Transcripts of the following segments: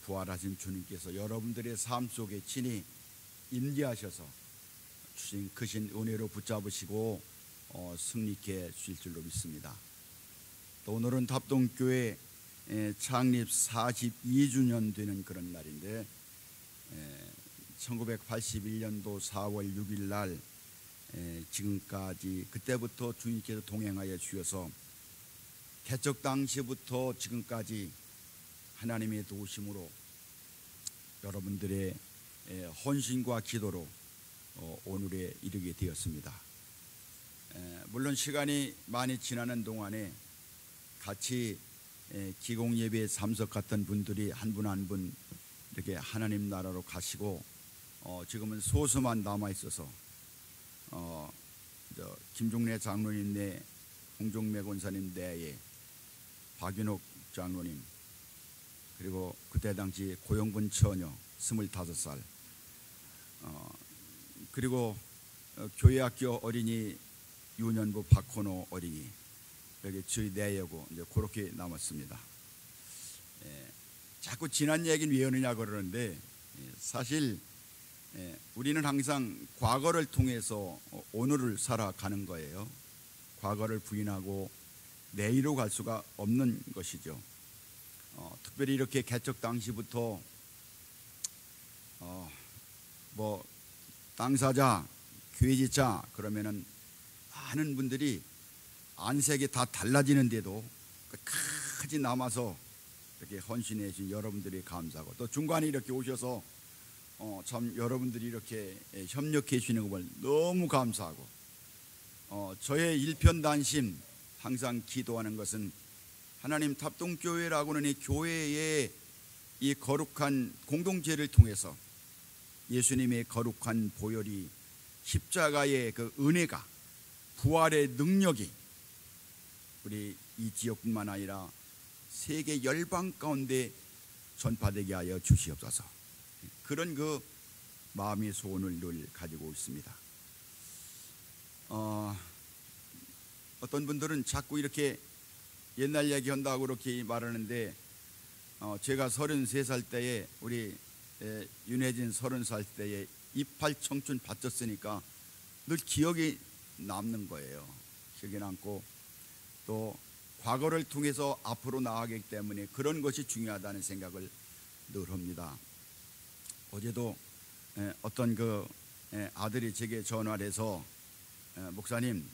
부활하신 주님께서 여러분들의 삶 속에 친히 임재하셔서 주신 크신 은혜로 붙잡으시고 승리케 주실 줄로 믿습니다. 또 오늘은 답동교회 창립 42주년 되는 그런 날인데 1981년도 4월 6일 날 지금까지 그때부터 주님께서 동행하여 주셔서 개척 당시부터 지금까지 하나님의 도우심으로 여러분들의 헌신과 기도로 오늘에 이르게 되었습니다. 물론 시간이 많이 지나는 동안에 같이 기공예배에 참석했던 분들이 한 분 한 분 이렇게 하나님 나라로 가시고 지금은 소수만 남아 있어서 김종래 장로님 내, 홍종매 권사님 내에 박윤옥 장로님, 그리고 그때 당시 고영분 처녀 25살, 그리고 교회학교 어린이 유년부 박헌호 어린이, 여기 저희 내여고 이제 그렇게 남았습니다. 자꾸 지난 얘기는 왜 하느냐 그러는데 사실 우리는 항상 과거를 통해서 오늘을 살아가는 거예요. 과거를 부인하고 내일로 갈 수가 없는 것이죠. 특별히 이렇게 개척 당시부터 뭐 땅사자, 교회 짓자 그러면은 많은 분들이 안색이 다 달라지는데도 끝까지 남아서 이렇게 헌신해 주신 여러분들이 감사하고, 또 중간에 이렇게 오셔서 참 여러분들이 이렇게 협력해 주시는 걸 너무 감사하고, 저의 일편단심 항상 기도하는 것은 하나님 답동교회라고는 이 교회의 이 거룩한 공동체를 통해서 예수님의 거룩한 보혈이, 십자가의 그 은혜가, 부활의 능력이 우리 이 지역뿐만 아니라 세계 열방 가운데 전파되게 하여 주시옵소서. 그런 그 마음의 소원을 늘 가지고 있습니다. 어떤 분들은 자꾸 이렇게 옛날 얘기한다고 그렇게 말하는데, 제가 33살 때에 우리 윤혜진 30살 때에 이팔 청춘 바쳤으니까 늘 기억이 남는 거예요. 기억에 남고, 또 과거를 통해서 앞으로 나아가기 때문에 그런 것이 중요하다는 생각을 늘 합니다. 어제도 어떤 그 아들이 제게 전화를 해서, 목사님,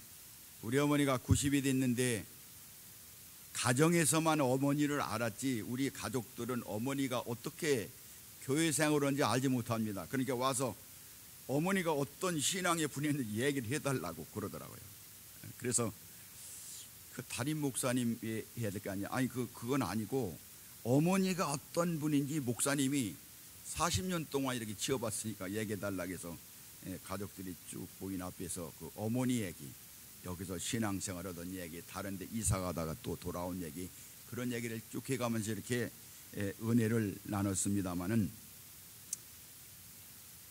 우리 어머니가 90이 됐는데 가정에서만 어머니를 알았지 우리 가족들은 어머니가 어떻게 교회 생활을 하는지 알지 못합니다. 그러니까 와서 어머니가 어떤 신앙의 분이었는지 얘기를 해달라고 그러더라고요. 그래서 그 담임 목사님 해야 될 거 아니야. 아니 그건 아니고 어머니가 어떤 분인지 목사님이 40년 동안 이렇게 지어봤으니까 얘기해달라고 해서 가족들이 쭉 모인 앞에서 그 어머니 얘기, 여기서 신앙생활 하던 얘기, 다른데 이사 가다가 또 돌아온 얘기, 그런 얘기를 쭉 해가면서 이렇게 은혜를 나눴습니다마는,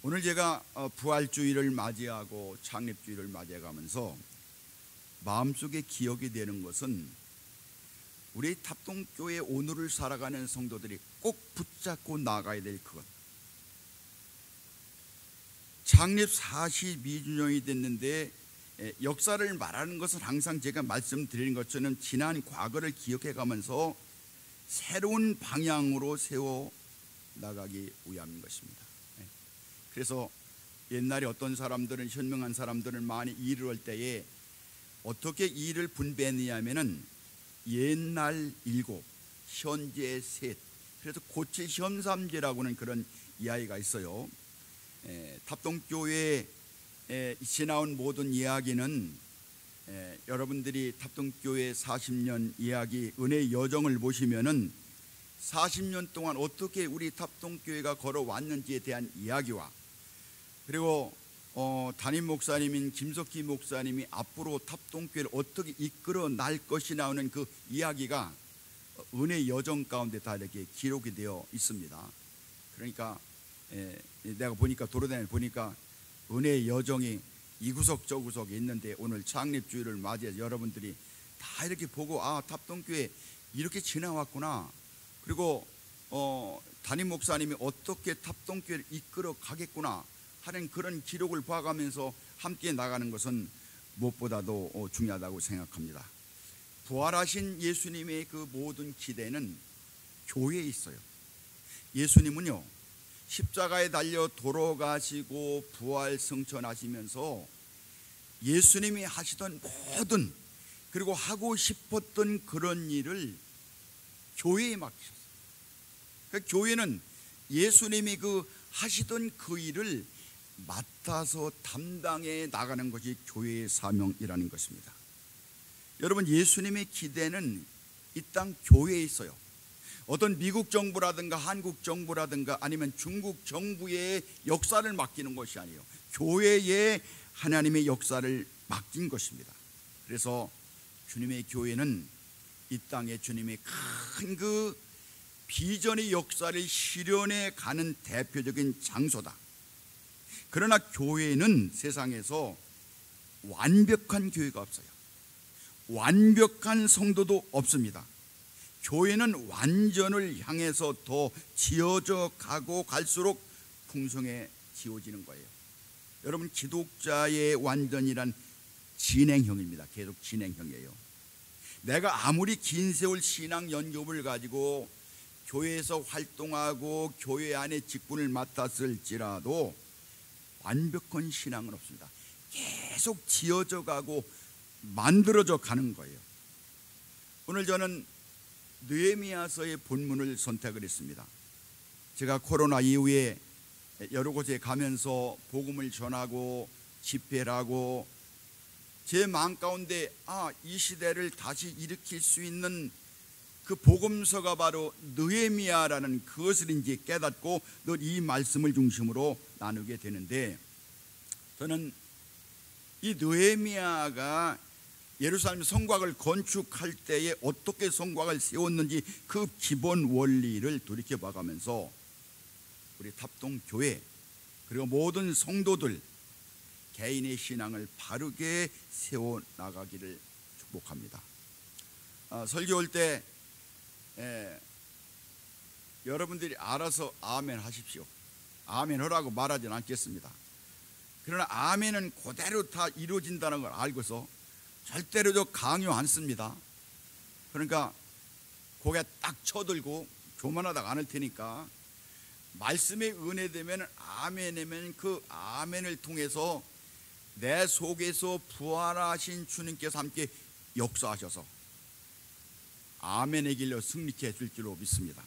오늘 제가 부활주의를 맞이하고 창립주의를 맞이해가면서 마음속에 기억이 되는 것은 우리 답동교회 오늘을 살아가는 성도들이 꼭 붙잡고 나가야 될 그것. 창립 42주년이 됐는데 역사를 말하는 것은 항상 제가 말씀드리는 것처럼 지난 과거를 기억해가면서 새로운 방향으로 세워 나가기 위함인 것입니다. 그래서 옛날에 어떤 사람들은, 현명한 사람들은 많이 일을 할 때에 어떻게 일을 분배했느냐면은 옛날 7, 현재 셋, 그래서 고체 현삼제라고는 그런 이야기가 있어요. 답동교회에 지나온 모든 이야기는 여러분들이 답동교회 40년 이야기, 은혜의 여정을 보시면은 40년 동안 어떻게 우리 답동교회가 걸어왔는지에 대한 이야기와, 그리고 담임 목사님인 김석기 목사님이 앞으로 답동교회를 어떻게 이끌어 날 것이 나오는 그 이야기가 은혜의 여정 가운데 다 이렇게 기록이 되어 있습니다. 그러니까 내가 보니까 도로다니 보니까 은혜의 여정이 이 구석 저 구석에 있는데, 오늘 창립주의를 맞이해서 여러분들이 다 이렇게 보고, 아, 답동교회 이렇게 지나왔구나. 그리고 담임 목사님이 어떻게 탑동교회를 이끌어 가겠구나 하는 그런 기록을 봐가면서 함께 나가는 것은 무엇보다도 중요하다고 생각합니다. 부활하신 예수님의 그 모든 기대는 교회에 있어요. 예수님은요, 십자가에 달려 돌아가시고 부활 승천하시면서 예수님이 하시던 모든, 그리고 하고 싶었던 그런 일을 교회에 맡기셨어요. 그러니까 교회는 예수님이 그 하시던 그 일을 맡아서 담당해 나가는 것이 교회의 사명이라는 것입니다. 여러분, 예수님의 기대는 이 땅 교회에 있어요. 어떤 미국 정부라든가 한국 정부라든가 아니면 중국 정부의 역사를 맡기는 것이 아니에요. 교회에 하나님의 역사를 맡긴 것입니다. 그래서 주님의 교회는 이 땅에 주님의 큰 그 비전의 역사를 실현해 가는 대표적인 장소다. 그러나 교회는 세상에서 완벽한 교회가 없어요. 완벽한 성도도 없습니다. 교회는 완전을 향해서 더 지어져 가고 갈수록 풍성해지어지는 거예요. 여러분, 기독자의 완전이란 진행형입니다. 계속 진행형이에요. 내가 아무리 긴 세월 신앙 연급을 가지고 교회에서 활동하고 교회 안에 직분을 맡았을지라도 완벽한 신앙은 없습니다. 계속 지어져 가고 만들어져 가는 거예요. 오늘 저는 느헤미야서의 본문을 선택을 했습니다. 제가 코로나 이후에 여러 곳에 가면서 복음을 전하고 집회를 하고 제 마음 가운데 이 시대를 다시 일으킬 수 있는 그 복음서가 바로 느헤미야라는 그것을 이제 깨닫고 늘 이 말씀을 중심으로 나누게 되는데, 저는 이 느헤미야가 예루살렘 성곽을 건축할 때에 어떻게 성곽을 세웠는지 그 기본 원리를 돌이켜봐가면서 우리 탑동교회 그리고 모든 성도들 개인의 신앙을 바르게 세워나가기를 축복합니다. 설교할 때 여러분들이 알아서 아멘 하십시오. 아멘 하라고 말하진 않겠습니다. 그러나 아멘은 그대로 다 이루어진다는 걸 알고서 절대로 저 강요 안 씁니다. 그러니까 고개 딱 쳐들고 교만하다가 않을 테니까 말씀에 은혜되면 아멘이면 그 아멘을 통해서 내 속에서 부활하신 주님께서 함께 역사하셔서 아멘의 길로 승리케 해줄 줄로 믿습니다.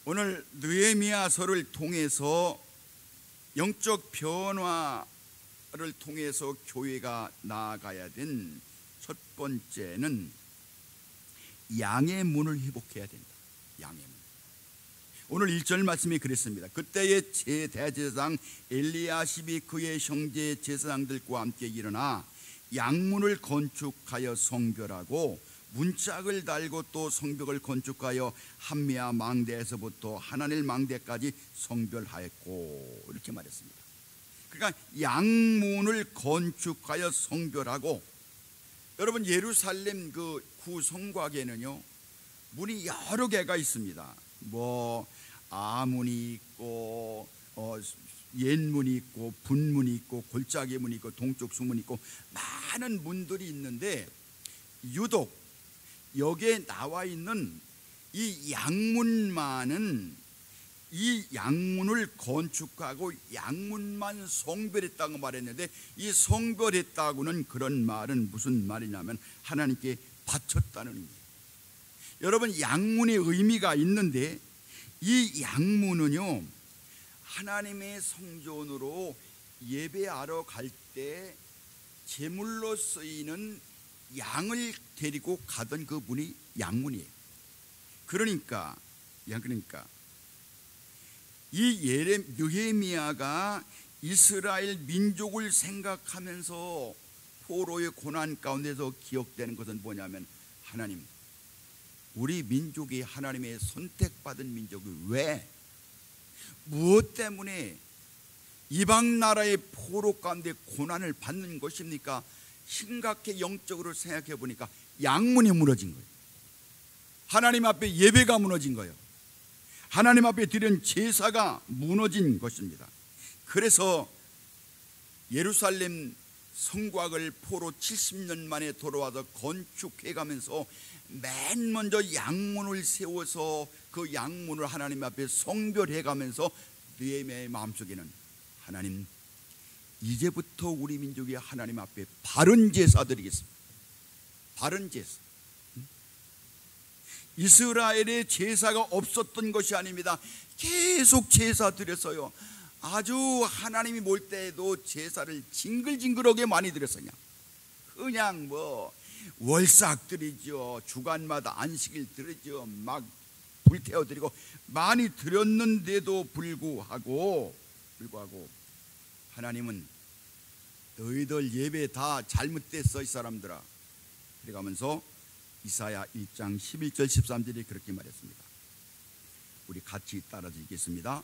오늘 느헤미야서를 통해서 영적 변화를 통해서 교회가 나아가야 된 첫 번째는 양의 문을 회복해야 된다. 양의 문. 오늘 1절 말씀이 그랬습니다. 그때의 대제사장 엘리야십이 그의 형제 제사장들과 함께 일어나 양문을 건축하여 성별하고 문짝을 달고 또 성벽을 건축하여 한미야 망대에서부터 하나넬 망대까지 성별하였고, 이렇게 말했습니다. 그러니까 양문을 건축하여 성별하고, 여러분 예루살렘 그 구성곽에는요 문이 여러 개가 있습니다. 아문이 있고 옛문이 있고 분문이 있고 골짜기 문이 있고 동쪽 수문이 있고 많은 문들이 있는데, 유독 여기에 나와 있는 이 양문만은 이 양문을 건축하고 양문만 성별했다고 말했는데, 이 성별했다고는 그런 말은 무슨 말이냐면 하나님께 바쳤다는 의미예요. 여러분, 양문의 의미가 있는데 이 양문은요 하나님의 성전으로 예배하러 갈 때 제물로 쓰이는 양을 데리고 가던 그 문이 양문이에요. 그러니까 이 느헤미야가 이스라엘 민족을 생각하면서 포로의 고난 가운데서 기억되는 것은 뭐냐면, 하나님, 우리 민족이 하나님의 선택받은 민족이 왜, 무엇 때문에 이방 나라의 포로 가운데 고난을 받는 것입니까? 심각하게 영적으로 생각해 보니까 양문이 무너진 거예요. 하나님 앞에 예배가 무너진 거예요. 하나님 앞에 드린 제사가 무너진 것입니다. 그래서 예루살렘 성곽을 포로 70년 만에 돌아와서 건축해가면서 맨 먼저 양문을 세워서 그 양문을 하나님 앞에 성별해가면서 느헤미야의 마음속에는 하나님, 이제부터 우리 민족이 하나님 앞에 바른 제사 드리겠습니다. 바른 제사. 이스라엘의 제사가 없었던 것이 아닙니다. 계속 제사 드렸어요. 아주 하나님이 몰 때에도 제사를 징글징글하게 많이 드렸어요. 그냥 뭐 월삭 드리죠, 주간마다 안식일 드리죠, 막 불태워 드리고 많이 드렸는데도 불구하고 하나님은 너희들 예배 다 잘못됐어 이 사람들아. 그래가면서 이사야 1장 11절 13절에 그렇게 말했습니다. 우리 같이 따라서 읽겠습니다.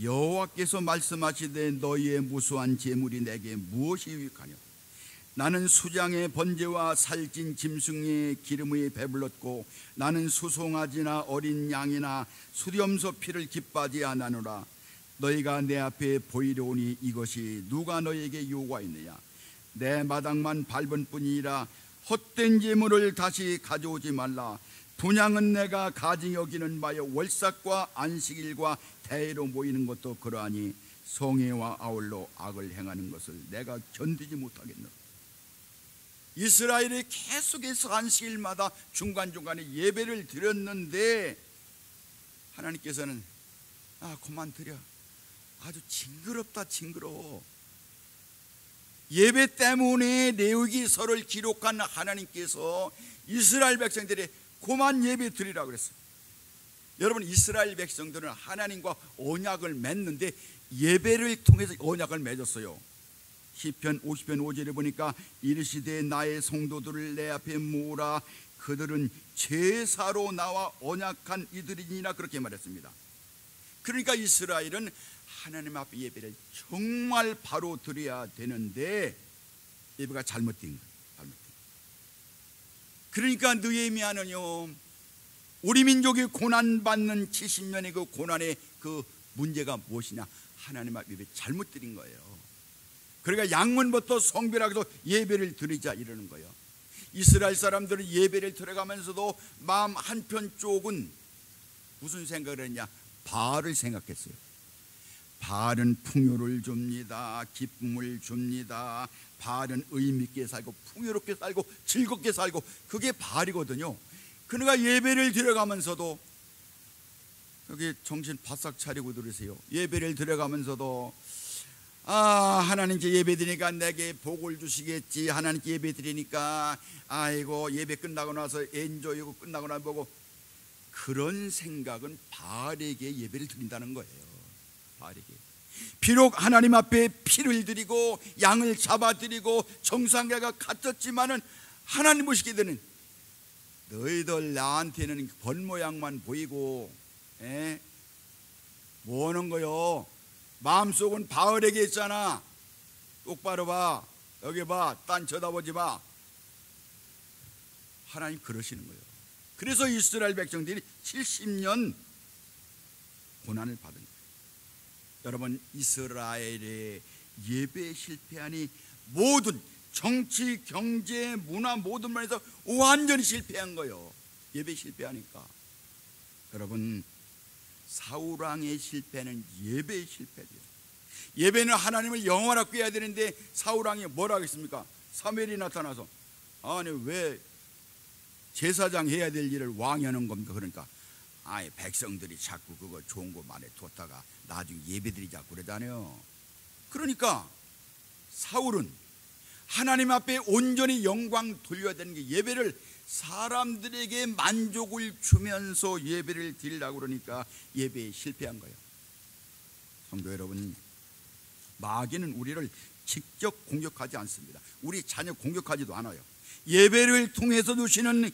여호와께서 말씀하시되 너희의 무수한 재물이 내게 무엇이 유익하뇨? 나는 수장의 번제와 살찐 짐승의 기름에 배불렀고 나는 수송아지나 어린 양이나 수렴소 피를 기뻐하지 않았노라. 너희가 내 앞에 보이려 오니 이것이 누가 너희에게 요구하였느냐? 내 마당만 밟은 뿐이라 헛된 재물을 다시 가져오지 말라. 분향은 내가 가증히 여기는 바여 월삭과 안식일과 대회로 모이는 것도 그러하니 성회와 아울러 악을 행하는 것을 내가 견디지 못하겠노라. 이스라엘이 계속해서 안식일마다 중간중간에 예배를 드렸는데 하나님께서는 그만 드려. 아주 징그럽다 징그러워. 예배 때문에 레위기서를 기록한 하나님께서 이스라엘 백성들이 그만 예배 드리라고 그랬어요. 여러분, 이스라엘 백성들은 하나님과 언약을 맺는데 예배를 통해서 언약을 맺었어요. 시편 50편 5절에 보니까 이르시되 나의 성도들을 내 앞에 모으라. 그들은 제사로 나와 언약한 이들이니라. 그렇게 말했습니다. 그러니까 이스라엘은 하나님 앞에 예배를 정말 바로 드려야 되는데 예배가 잘못된 거예요. 그러니까 느헤미야는요, 우리 민족이 고난받는 70년의 그 고난의 그 문제가 무엇이냐? 하나님 앞에 예배 잘못 드린 거예요. 그러니까 양문부터 성별하게도 예배를 드리자 이러는 거예요. 이스라엘 사람들은 예배를 드려가면서도 마음 한편 쪽은 무슨 생각을 했냐? 바알을 생각했어요. 바알은 풍요를 줍니다. 기쁨을 줍니다. 바알은 의미있게 살고 풍요롭게 살고 즐겁게 살고 그게 바알이거든요. 그러니까 예배를 드려가면서도 여기 정신 바싹 차리고 들으세요. 예배를 드려가면서도 하나님께 예배 드리니까 내게 복을 주시겠지. 하나님께 예배 드리니까 아이고 예배 끝나고 나서 엔조이고 끝나고 나서 보고, 그런 생각은 바알에게 예배를 드린다는 거예요. 바알에게. 비록 하나님 앞에 피를 드리고 양을 잡아드리고 정상가가 갇혔지만은 하나님 보시게 되는, 너희들 나한테는 벌 모양만 보이고 뭐 하는 거요? 마음속은 바알에게 있잖아. 똑바로 봐. 여기 봐. 딴 쳐다보지 마. 하나님 그러시는 거예요. 그래서 이스라엘 백성들이 70년 고난을 받은 거예요. 여러분, 이스라엘의 예배에 실패하니 모든 정치, 경제, 문화 모든 면에서 완전히 실패한 거예요. 예배에 실패하니까. 여러분, 사울왕의 실패는 예배의 실패죠. 예배는 하나님을 영원하게 해야 되는데 사울왕이 뭐라고 했습니까? 사무엘이 나타나서 아니 왜 제사장 해야 될 일을 왕이 하는 겁니까? 그러니까 백성들이 자꾸 그거 좋은 거 만에 뒀다가 나중에 예배드리자고 그러잖아요. 그러니까 사울은 하나님 앞에 온전히 영광 돌려야 되는 게 예배를 사람들에게 만족을 주면서 예배를 드리려고 그러니까 예배에 실패한 거예요. 성도 여러분, 마귀는 우리를 직접 공격하지 않습니다. 우리 자녀 공격하지도 않아요. 예배를 통해서 주시는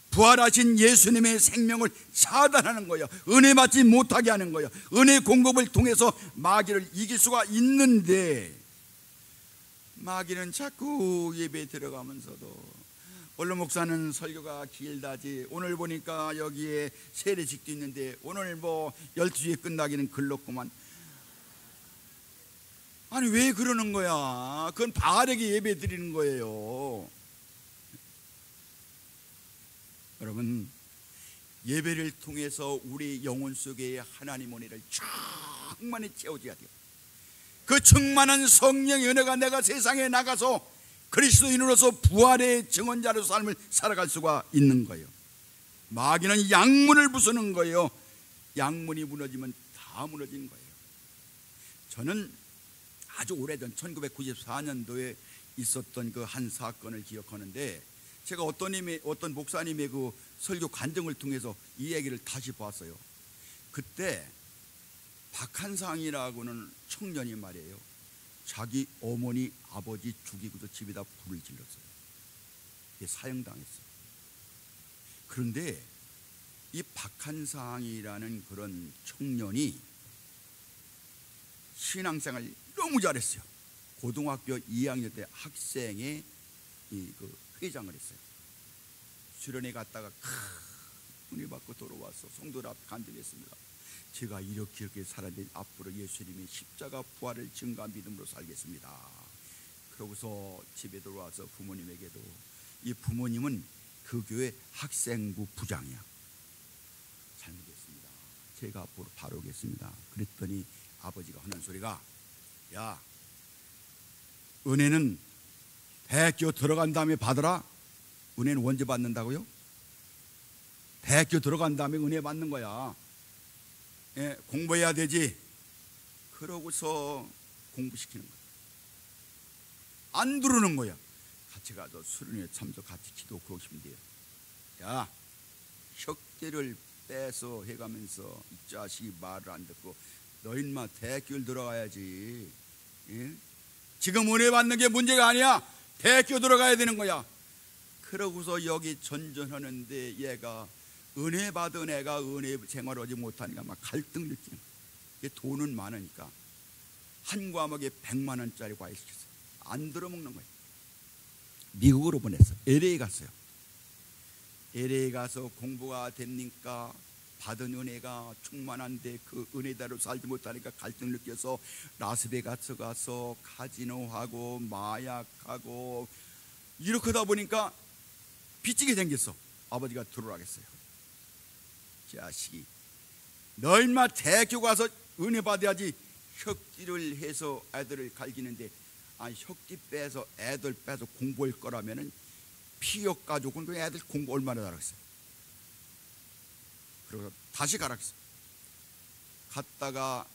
부활하신 예수님의 생명을 차단하는 거예요. 은혜 받지 못하게 하는 거예요. 은혜 공급을 통해서 마귀를 이길 수가 있는데, 마귀는 자꾸 예배에 들어가면서도 원로 목사는 설교가 길다지, 오늘 보니까 여기에 세례식도 있는데 오늘 뭐 12시에 끝나기는 글렀구만. 아니 왜 그러는 거야? 그건 바알에게 예배 드리는 거예요. 여러분, 예배를 통해서 우리 영혼 속에 하나님 은혜를 충만히 채워줘야 돼요. 그 충만한 성령의 은혜가 내가 세상에 나가서 그리스도인으로서 부활의 증언자로 삶을 살아갈 수가 있는 거예요. 마귀는 양문을 부수는 거예요. 양문이 무너지면 다 무너지는 거예요. 저는 아주 오래전 1994년도에 있었던 그 한 사건을 기억하는데, 제가 어떤 목사님의 그 설교 간증을 통해서 이 얘기를 다시 봤어요. 그때 박한상이라고는 청년이 말이에요, 자기 어머니 아버지 죽이고도 집에다 불을 질렀어요. 이게 사형당했어요. 그런데 이 박한상이라는 그런 청년이 신앙생활 너무 잘했어요. 고등학교 2학년 때 학생회 그 회장을 했어요. 수련회 갔다가 은혜 받고 돌아와서 성도들 앞에 간증했습니다. 제가 이렇게 살았는데 앞으로 예수님의 십자가 부활을 증거한 믿음으로 살겠습니다. 그러고서 집에 들어와서 부모님에게도, 이 부모님은 그 교회 학생부 부장이야. 잘못했습니다. 제가 앞으로 바로 오겠습니다. 그랬더니 아버지가 하는 소리가, 야, 은혜는 대학교 들어간 다음에 받으라. 은혜는 언제 받는다고요? 대학교 들어간 다음에 은혜 받는 거야. 예, 공부해야 되지. 그러고서 공부시키는 거야. 안 들으는 거야. 같이 가서 수련회 참석, 같이 기도 그러시면 돼요. 야, 혁대를 빼서 해가면서 이 자식이 말을 안 듣고, 너 인마 대학교를 들어가야지. 예? 지금 은혜 받는 게 문제가 아니야. 대학교 들어가야 되는 거야. 그러고서 여기 전전하는데 얘가 은혜 받은 애가 은혜 생활하지 못하니까 막 갈등 느끼는 거야. 돈은 많으니까 한 과목에 100만 원짜리 과외 시켰어요. 안 들어먹는 거예요. 미국으로 보냈어. LA 갔어요. LA 가서 공부가 됩니까? 받은 은혜가 충만한데 그 은혜대로 살지 못하니까 갈등 느껴서 라스베가스 가서 카지노하고 마약하고 이렇게 하다 보니까 빚지게 생겼어. 아버지가 들어오라겠어요. 자식이, 너 인마 대학교 가서 은혜 받아야지. 혁기를 해서 애들을 갈기는데, 아니 혁기 빼서 애들 빼서 공부할 거라면은 피역 가지고는 그 애들 공부 얼마나 잘하겠어요. 그래서 다시 가라겠어요. 갔다가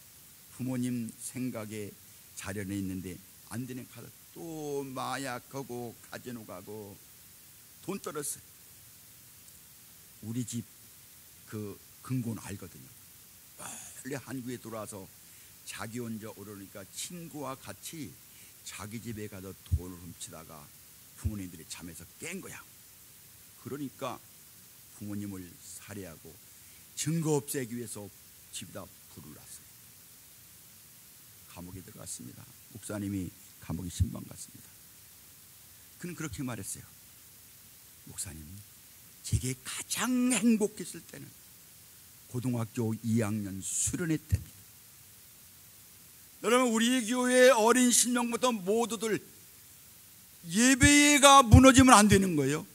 부모님 생각에 자련에 있는데 안 되는 가서 또 마약하고 카지노 가고 돈 떨었어요. 우리 집 그 근고는 알거든요. 원래 한국에 들어와서 자기 혼자 오르니까 친구와 같이 자기 집에 가서 돈을 훔치다가 부모님들이 잠에서 깬 거야. 그러니까 부모님을 살해하고 증거 없애기 위해서 집에다 불을 놨어요. 감옥에 들어갔습니다. 목사님이 감옥에 신방 갔습니다. 그는 그렇게 말했어요. 목사님, 제게 가장 행복했을 때는 고등학교 2학년 수련회 때입니다. 여러분, 우리 교회 어린 신령부터 모두들 예배가 무너지면 안 되는 거예요.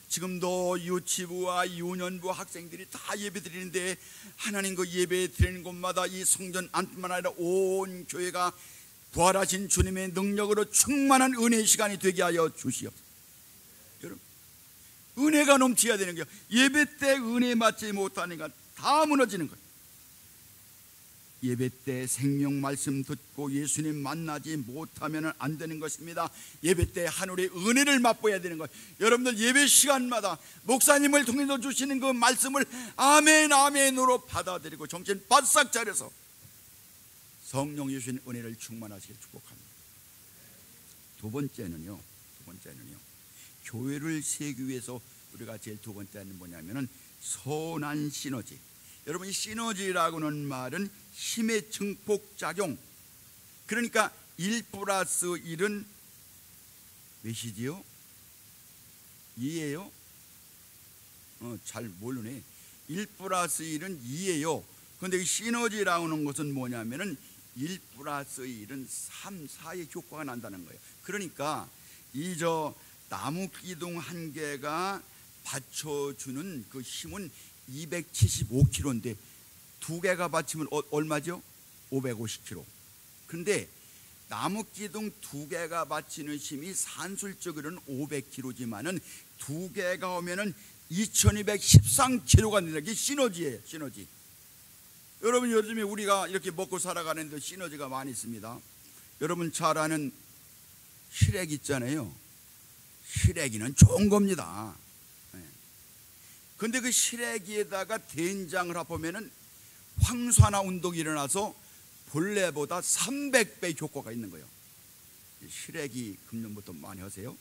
지금도 유치부와 유년부 학생들이 다 예배 드리는데, 하나님 그 예배 드리는 곳마다 이 성전 안뿐만 아니라 온 교회가 부활하신 주님의 능력으로 충만한 은혜의 시간이 되게 하여 주시옵소서. 여러분, 은혜가 넘쳐야 되는 거예요. 예배 때 은혜 받지 못하니까 다 무너지는 거예요. 예배 때 생명 말씀 듣고 예수님 만나지 못하면 안 되는 것입니다. 예배 때 하늘의 은혜를 맛보아야 되는 거예요. 여러분들 예배 시간마다 목사님을 통해서 주시는 그 말씀을 아멘 아멘으로 받아들이고 정신 바싹 차려서 성령 주신 은혜를 충만하시길 축복합니다. 두 번째는요, 교회를 세우기 위해서 우리가 제일 두 번째는 뭐냐면은 선한 시너지. 여러분, 이 시너지라고는 말은 힘의 증폭작용. 그러니까 1+1은 몇이지요? 2예요? 잘 모르네. 1 플러스 1은 2예요. 그런데 이 시너지라고 하는 것은 뭐냐면은 1 플러스 1은 3, 4의 효과가 난다는 거예요. 그러니까 이 나무 기둥 한 개가 받쳐주는 그 힘은 275kg인데 두 개가 받치면 얼마죠? 550kg. 그런데 나무 기둥 두 개가 받치는 힘이 산술적으로는 500kg지만은 두 개가 오면은 2213kg가 된다는 게 시너지예요. 시너지. 여러분, 요즘에 우리가 이렇게 먹고 살아가는데 시너지가 많이 있습니다. 여러분 잘 아는 시래기 있잖아요. 시래기는 좋은 겁니다. 근데 그 시래기에다가 된장을 합하면은 황산화 운동이 일어나서 본래보다 300배 효과가 있는 거예요. 시래기 금년부터 많이 하세요.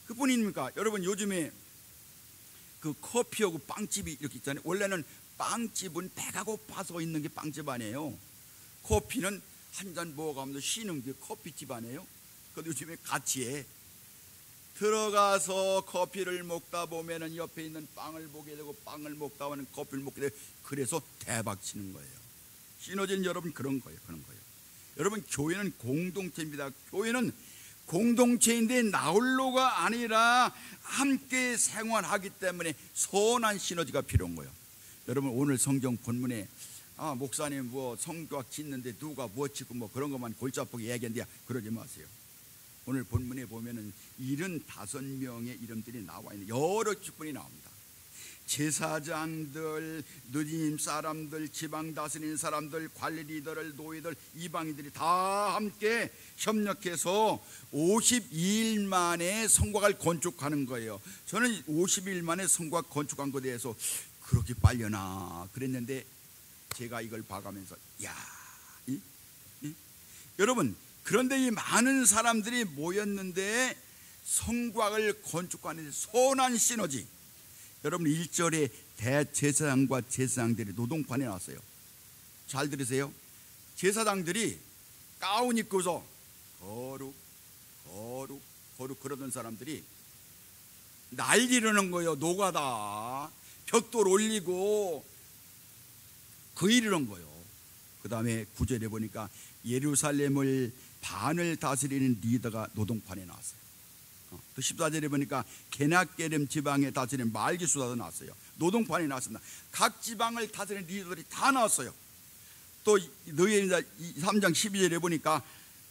그뿐입니까? 여러분, 요즘에 그 커피하고 빵집이 이렇게 있잖아요. 원래는 빵집은 배가 고파서 있는 게 빵집 아니에요. 커피는 한 잔 먹어가면서 쉬는 게 커피집 아니에요. 근데 요즘에 같이 해. 들어가서 커피를 먹다 보면은 옆에 있는 빵을 보게 되고 빵을 먹다 보면 커피를 먹게 되고, 그래서 대박 치는 거예요. 시너지는 여러분 그런 거예요. 그런 거예요. 여러분, 교회는 공동체입니다. 교회는 공동체인데 나홀로가 아니라 함께 생활하기 때문에 선한 시너지가 필요한 거예요. 여러분, 오늘 성경 본문에 목사님 뭐 성교학 짓는데 누가 뭐 짓고 뭐 그런 것만 골치 아프게 얘기한대요. 그러지 마세요. 오늘 본문에 보면은 75명의 이름들이 나와 있는 여러 직분이 나옵니다. 제사장들, 누님 사람들, 지방 다스리는 사람들, 관리 리더들, 노예들, 이방인들이 다 함께 협력해서 52일 만에 성곽을 건축하는 거예요. 저는 52일 만에 성곽 건축한 것에 대해서 그렇게 빨려나 그랬는데, 제가 이걸 봐가면서 여러분, 그런데 이 많은 사람들이 모였는데 성곽을 건축하는 선한 시너지. 여러분, 1절에 대제사장과 제사장들이 노동판에 나왔어요. 잘 들으세요. 제사장들이 가운 입고서 거룩 그러던 사람들이 난리르는 거예요. 노가다 벽돌 올리고 그 이르는 거예요. 그 다음에 9절에 보니까 예루살렘을 반을 다스리는 리더가 노동판에 나왔어요. 또 14절에 보니까 게나게름 지방에 다스리는 말기수다도 나왔어요. 노동판에 나왔습니다. 각 지방을 다스리는 리더들이 다 나왔어요. 또 너희의 3장 12절에 보니까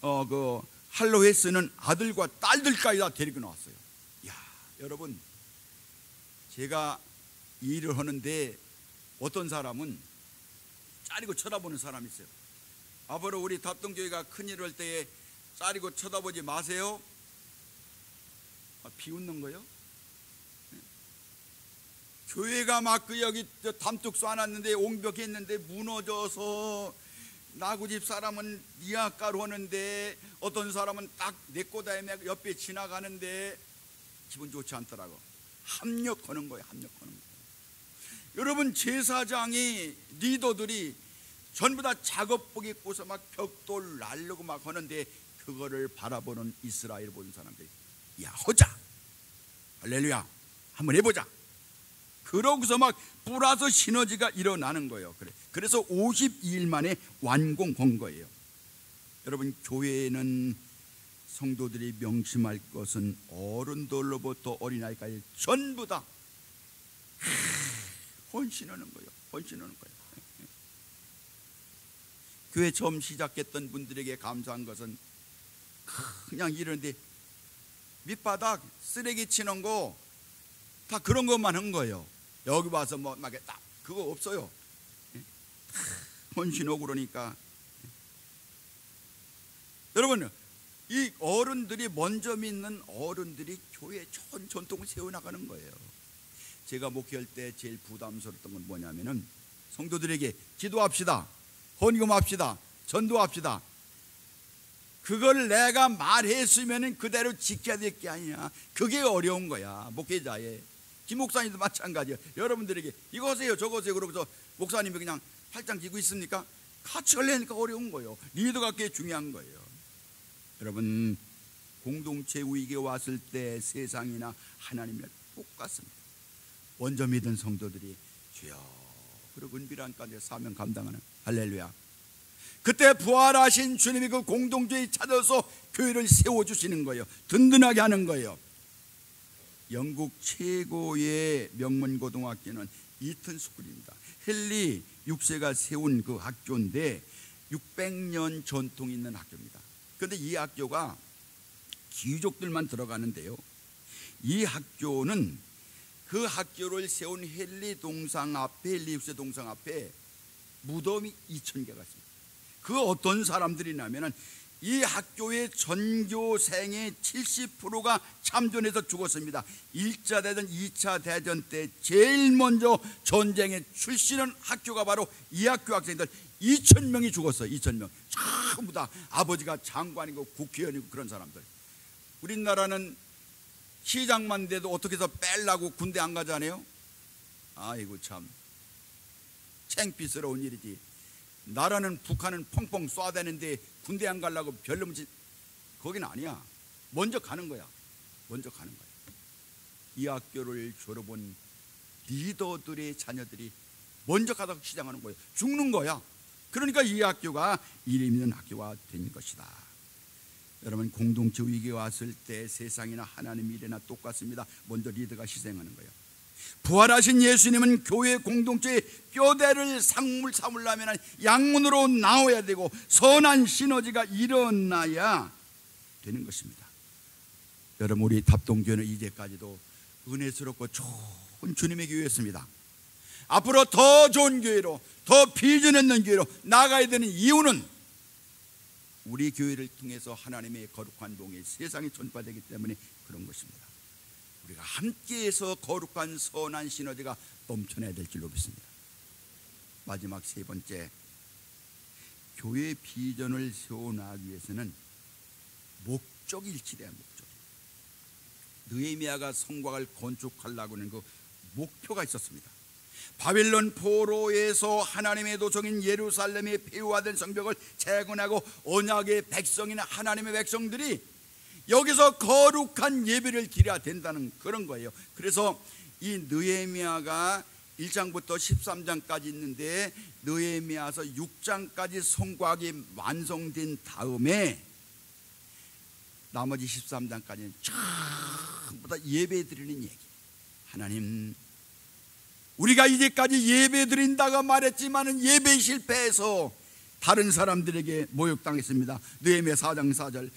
그 할로헤스는 아들과 딸들까지 다 데리고 나왔어요. 여러분, 제가 일을 하는데 어떤 사람은 짜리고 쳐다보는 사람이 있어요. 앞으로 우리 답동교회가 큰일을 할 때에 짜리고 쳐다보지 마세요. 비웃는 거요? 교회가 막 여기 담뚝 쏴놨는데 옹벽했는데 무너져서 나구집 사람은 니아가로 오는데 어떤 사람은 딱 내 꼬다에 옆에 지나가는데 기분 좋지 않더라고. 합력하는 거예요. 합력하는 거예요. 여러분, 제사장이 리더들이 전부 다 작업복 입고서 막 벽돌 날르고 막 하는데 그거를 바라보는 이스라엘 본 사람들이 하자, 할렐루야, 한번 해보자. 그러고서 막 뿌라서 시너지가 일어나는 거예요. 그래서 52일 만에 완공한 거예요. 여러분, 교회에는 성도들이 명심할 것은 어른들로부터 어린아이까지 전부 다 헌신하는 거예요. 헌신하는 거예요. 교회 처음 시작했던 분들에게 감사한 것은 그냥 이러는데 밑바닥 쓰레기 치는 거 다 그런 것만 한 거예요. 여기 와서 뭐 막 딱 그거 없어요. 헌신하고 그러니까. 여러분, 이 어른들이 먼저 믿는 어른들이 교회에 좋은 전통을 세워나가는 거예요. 제가 목회할 때 제일 부담스러웠던 건 뭐냐면은 성도들에게 기도합시다, 헌금합시다, 전도합시다. 그걸 내가 말했으면 그대로 지켜야 될 게 아니야. 그게 어려운 거야. 목회자의. 김 목사님도 마찬가지예요. 여러분들에게 이거 하세요 저거 하세요 그러면서 목사님이 그냥 팔짱 끼고 있습니까? 같이 하려니까 어려운 거예요. 리더가 꽤 중요한 거예요. 여러분, 공동체 위기에 왔을 때 세상이나 하나님이나 똑같습니다. 먼저 믿은 성도들이 주여 그리고 은밀한 가운데 사명 감당하는 할렐루야. 그때 부활하신 주님이 그 공동체에 찾아서 교회를 세워주시는 거예요. 든든하게 하는 거예요. 영국 최고의 명문 고등학교는 이튼 스쿨입니다. 헨리 6세가 세운 그 학교인데 600년 전통 있는 학교입니다. 그런데 이 학교가 귀족들만 들어가는데요, 이 학교는 그 학교를 세운 헨리 동상 앞에, 헨리 6세 동상 앞에 무덤이 2000개가 있습니다. 그 어떤 사람들이냐면은 이 학교의 전교생의 70%가 참전해서 죽었습니다. 1차 대전, 2차 대전 때 제일 먼저 전쟁에 출신한 학교가 바로 이 학교 학생들 2000명이 죽었어요. 2000명 전부 다 아버지가 장관이고 국회의원이고 그런 사람들. 우리나라는 시장만 돼도 어떻게 해서 빼려고 군대 안 가잖아요. 아이고 참 창피스러운 일이지. 나라는 북한은 펑펑 쏴대는데 군대 안 가려고 별놈 짓. 거긴 아니야. 먼저 가는 거야. 먼저 가는 거야. 이 학교를 졸업한 리더들의 자녀들이 먼저 가서 시장하는 거예요. 죽는 거야. 그러니까 이 학교가 이름 있는 학교가 된 것이다. 여러분, 공동체 위기가 왔을 때 세상이나 하나님 일이나 똑같습니다. 먼저 리더가 희생하는 거예요. 부활하신 예수님은 교회 공동체의 뼈대를 상물 삼으려면 양문으로 나와야 되고 선한 시너지가 일어나야 되는 것입니다. 여러분, 우리 답동교회는 이제까지도 은혜스럽고 좋은 주님의 교회였습니다. 앞으로 더 좋은 교회로, 더 비전 있는 교회로 나가야 되는 이유는 우리 교회를 통해서 하나님의 거룩한 봉이 세상에 전파되기 때문에 그런 것입니다. 우리가 함께해서 거룩한 선한 시너지가 넘쳐나야 될 줄로 믿습니다. 마지막 세 번째, 교회 비전을 세워나가기 위해서는 목적이 일치돼야 목적. 느헤미야가 성곽을 건축하려고 하는 그 목표가 있었습니다. 바빌론 포로에서 하나님의 도성인 예루살렘에 폐허화된 성벽을 재건하고 언약의 백성이나 하나님의 백성들이 여기서 거룩한 예배를 드려야 된다는 그런 거예요. 그래서 이 느헤미야가 1장부터 13장까지 있는데 느헤미야서 6장까지 성곽이 완성된 다음에 나머지 13장까지는 전부 다 예배 드리는 얘기. 하나님, 우리가 이제까지 예배 드린다고 말했지만 예배 실패해서 다른 사람들에게 모욕당했습니다. 느헤미야 4장 4절.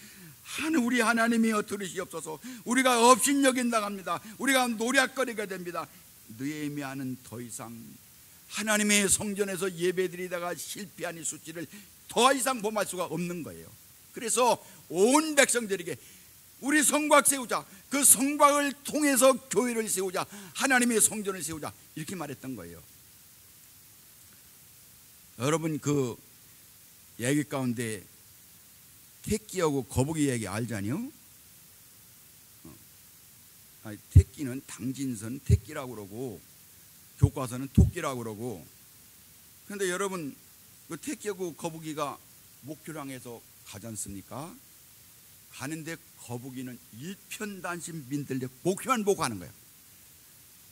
우리 하나님이여 들으시옵소서. 우리가 업신여긴당합니다. 우리가 노략거리가 됩니다. 느헤미야는 더 이상 하나님의 성전에서 예배드리다가 실패한 수치를 더 이상 범할 수가 없는 거예요. 그래서 온 백성들에게 우리 성곽 세우자, 그 성곽을 통해서 교회를 세우자, 하나님의 성전을 세우자, 이렇게 말했던 거예요. 여러분, 그 얘기 가운데 택기하고 거북이 얘기 알잖아요? 택기는 당진선 택기라고 그러고 교과서는 토끼라고 그러고. 그런데 여러분, 그 택기하고 거북이가 목표를 향해서 가지 않습니까? 가는데 거북이는 일편단심 민들려 목표만 보고 가는 거야.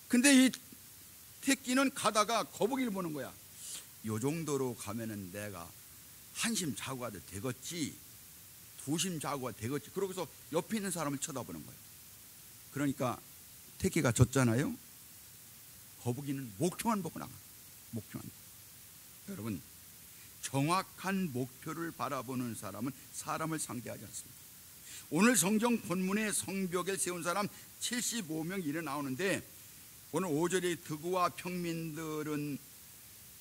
근데 이 택기는 가다가 거북이를 보는 거야. 요 정도로 가면은 내가 한심 자고 가도 되겠지, 두심 자고 가도 되겠지. 그러고서 옆에 있는 사람을 쳐다보는 거예요. 그러니까 택기가 졌잖아요. 거북이는 목표만 보고 나가. 목표만 보고. 여러분, 정확한 목표를 바라보는 사람은 사람을 상대하지 않습니다. 오늘 성경 본문에 성벽을 세운 사람 75명 이래 나오는데, 오늘 5절에 드구와 평민들은,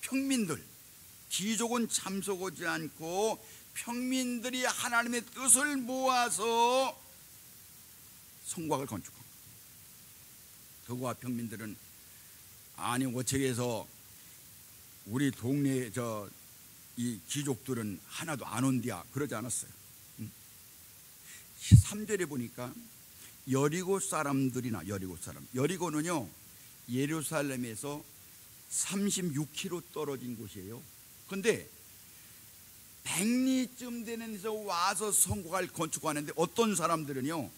평민들, 귀족은 참석하지 않고 평민들이 하나님의 뜻을 모아서 성곽을 건축합니다. 드구와 평민들은 아니 어책에서 우리 동네 이 귀족들은 하나도 안 온디야 그러지 않았어요. 3절에 보니까 여리고 사람들이나, 여리고 사람, 여리고는요 예루살렘에서 36km 떨어진 곳이에요. 그런데 100리쯤 되는 데서 와서 성곽을 건축하는데 어떤 사람들은요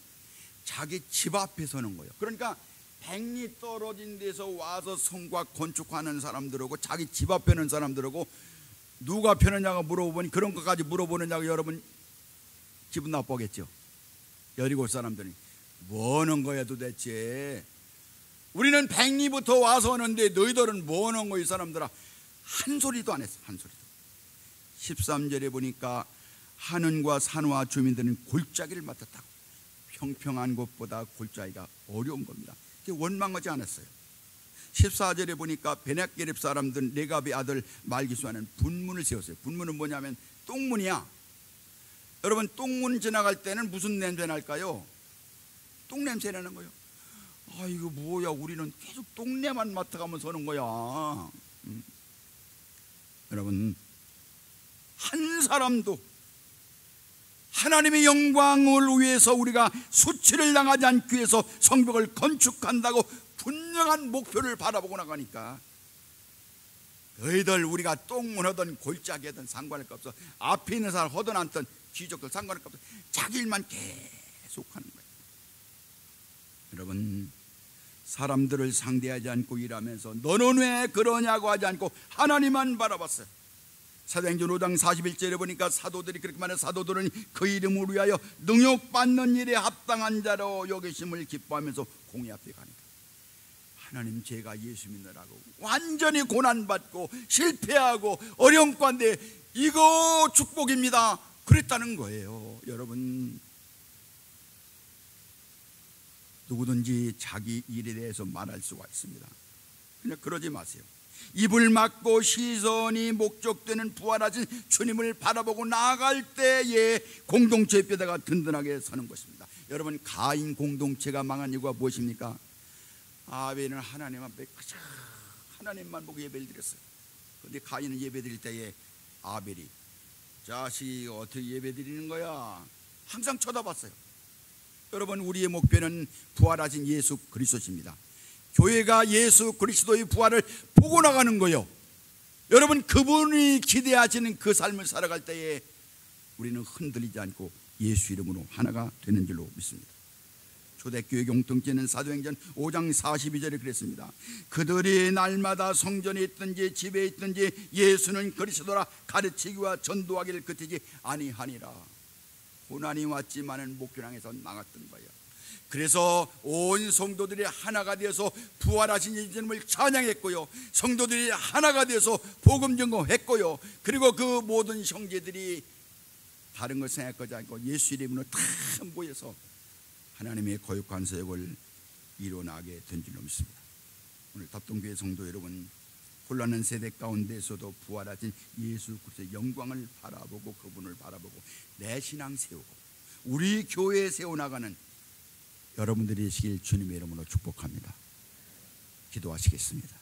자기 집 앞에 서는 거예요. 그러니까 100리 떨어진 데서 와서 성곽 건축하는 사람들하고 자기 집 앞에 있는 사람들하고 누가 편하냐고 물어보니, 그런 것까지 물어보느냐고 여러분 기분 나쁘겠죠. 여리고 사람들이 뭐 하는 거야 도대체, 우리는 100리부터 와서 오는데 너희들은 뭐 하는 거야 이 사람들아. 한 소리도 안 했어, 한 소리도. 13절에 보니까 하늘과 산과 주민들은 골짜기를 맡았다고. 평평한 곳보다 골짜기가 어려운 겁니다. 원망하지 않았어요. 14절에 보니까 베냐게렙 사람들 레갑의 아들 말기수하는 분문을 세웠어요. 분문은 뭐냐면 똥문이야. 여러분 똥문 지나갈 때는 무슨 냄새 날까요? 똥냄새 나는 거예요. 아 이거 뭐야, 우리는 계속 똥내만 맡아가면서 오는 거야. 여러분 한 사람도 하나님의 영광을 위해서 우리가 수치를 당하지 않기 위해서 성벽을 건축한다고 분명한 목표를 바라보고 나가니까 너희들 우리가 똥문하든 골짜기하든 상관할 거 없어, 앞에 있는 사람 하든 않든 귀족들 상관할 거 없어, 자기 일만 계속하는 거예요. 여러분 사람들을 상대하지 않고 일하면서 너는 왜 그러냐고 하지 않고 하나님만 바라봤어요. 사도행전 5장 41절에 보니까 사도들이 그렇게 말해, 사도들은 그 이름을 위하여 능욕받는 일에 합당한 자로 여기심을 기뻐하면서 공의 앞에 가니까 하나님 제가 예수 믿느라고 완전히 고난받고 실패하고 어려움 가운데 이거 축복입니다 그랬다는 거예요. 여러분 누구든지 자기 일에 대해서 말할 수가 있습니다. 그냥 그러지 마세요. 입을 막고 시선이 목적되는 부활하신 주님을 바라보고 나아갈 때에 공동체의 뼈대가 든든하게 서는 것입니다. 여러분 가인 공동체가 망한 이유가 무엇입니까? 아벨은 하나님 앞에 그저 하나님만 보고 예배를 드렸어요. 그런데 가인은 예배 드릴 때에 아벨이 자식이 어떻게 예배 드리는 거야 항상 쳐다봤어요. 여러분 우리의 목표는 부활하신 예수 그리스도십니다. 교회가 예수 그리스도의 부활을 보고 나가는 거예요. 여러분 그분이 기대하시는 그 삶을 살아갈 때에 우리는 흔들리지 않고 예수 이름으로 하나가 되는 줄로 믿습니다. 초대교회 공동체는 사도행전 5장 42절에 그랬습니다. 그들이 날마다 성전에 있든지 집에 있든지 예수는 그리스도라 가르치기와 전도하기를 그치지 아니하니라. 고난이 왔지만은 목표를 향해서 나갔던 거예요. 그래서 온 성도들이 하나가 되어서 부활하신 예수님을 찬양했고요, 성도들이 하나가 되어서 복음 전공했고요, 그리고 그 모든 형제들이 다른 걸 생각하지 않고 예수 이름으로 다 모여서 하나님의 거룩한 사역을 이뤄나가게 된 줄로 믿습니다. 오늘 답동교회 성도 여러분, 혼란한 세대 가운데서도 부활하신 예수 그리스도의 영광을 바라보고 그분을 바라보고 내 신앙 세우고 우리 교회에 세워나가는 여러분들이 되시길 주님의 이름으로 축복합니다. 기도하시겠습니다.